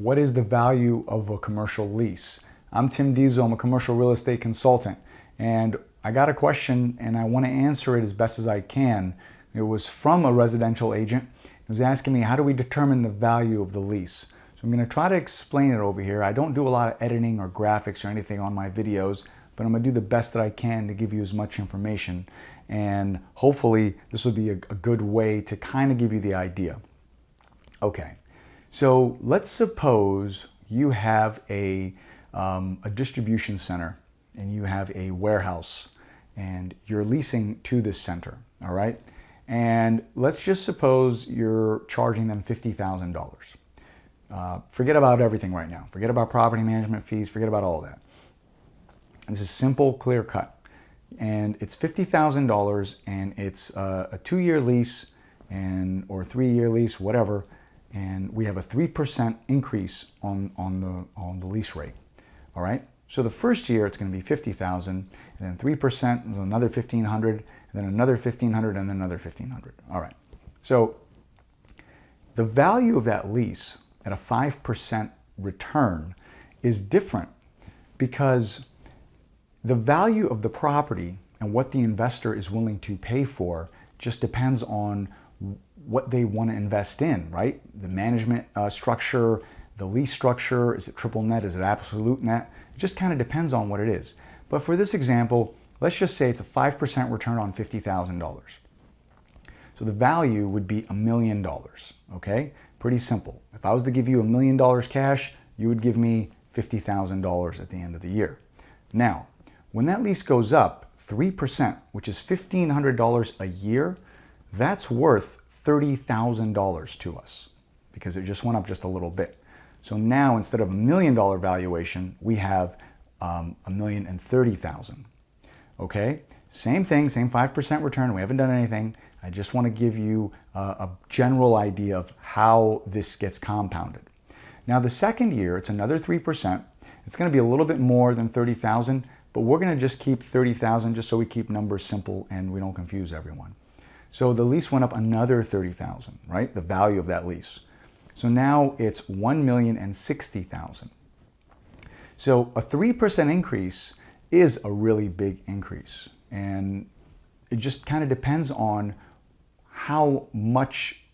What is the value of a commercial lease? I'm Tim Diesel, I'm a commercial real estate consultant, and I got a question and I want to answer it as best as I can. It was from a residential agent. He was asking me, how do we determine the value of the lease? So I'm going to try to explain it over here. I don't do a lot of editing or graphics or anything on my videos, but I'm going to do the best that I can to give you as much information. And hopefully this will be a good way to kind of give you the idea. Okay, so let's suppose you have a distribution center and you have a warehouse and you're leasing to this center, all right? And let's just suppose you're charging them $50,000. Forget about everything right now. Forget about property management fees, forget about all that. This is simple, clear cut. And it's $50,000 and it's a 2-year lease or 3-year lease, whatever. And we have a 3% increase on the lease rate. All right. So the first year it's going to be $50,000, and then 3% is another $1,500, and then another $1,500, and then another $1,500. All right. So the value of that lease at a 5% return is different because the value of the property and what the investor is willing to pay for just depends on what they want to invest in, right? The management structure, the lease structure, is it triple net, is it absolute net? It just kind of depends on what it is. But for this example, let's just say it's a 5% return on $50,000. So the value would be $1 million, okay? Pretty simple. If I was to give you $1 million cash, you would give me $50,000 at the end of the year. Now, when that lease goes up 3%, which is $1,500 a year, that's worth $30,000 to us because it just went up just a little bit. So now instead of $1 million valuation, we have $1,030,000. Okay, same thing, same 5% return. We haven't done anything. I just want to give you a general idea of how this gets compounded. Now the second year, it's another 3%. It's going to be a little bit more than 30,000, but we're going to just keep 30,000 just so we keep numbers simple and we don't confuse everyone. So the lease went up another 30,000, right? The value of that lease. So now it's 1,060,000. So a 3% increase is a really big increase. And it just kind of depends on how much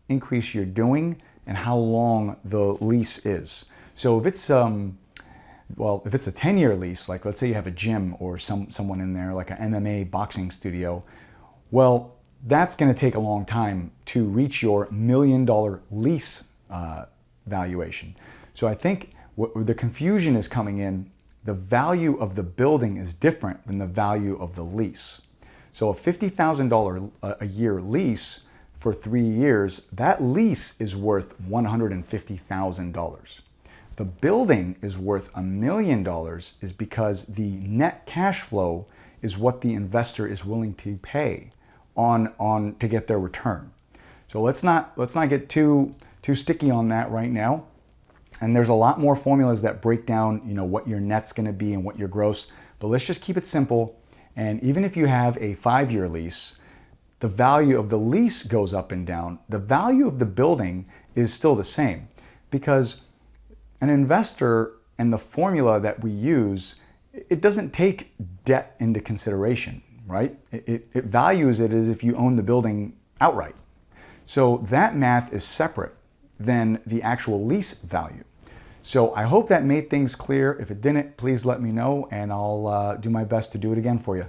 increase you're doing and how long the lease is. So if it's if it's a 10-year lease, like let's say you have a gym or someone in there, like an MMA boxing studio, well, that's going to take a long time to reach your $1 million lease valuation. So I think the confusion is coming in. The value of the building is different than the value of the lease. So a $50,000 a year lease for 3 years, that lease is worth $150,000. The building is worth $1 million is because the net cash flow is what the investor is willing to pay on to get their return. So let's not get too sticky on that right now. And there's a lot more formulas that break down, you know, what your net's going to be and what your gross. But let's just keep it simple. And even if you have a 5-year lease, the value of the lease goes up and down. The value of the building is still the same because an investor and the formula that we use, it doesn't take debt into consideration, right? It values it as if you own the building outright. So that math is separate than the actual lease value. So I hope that made things clear. If it didn't, please let me know and I'll do my best to do it again for you.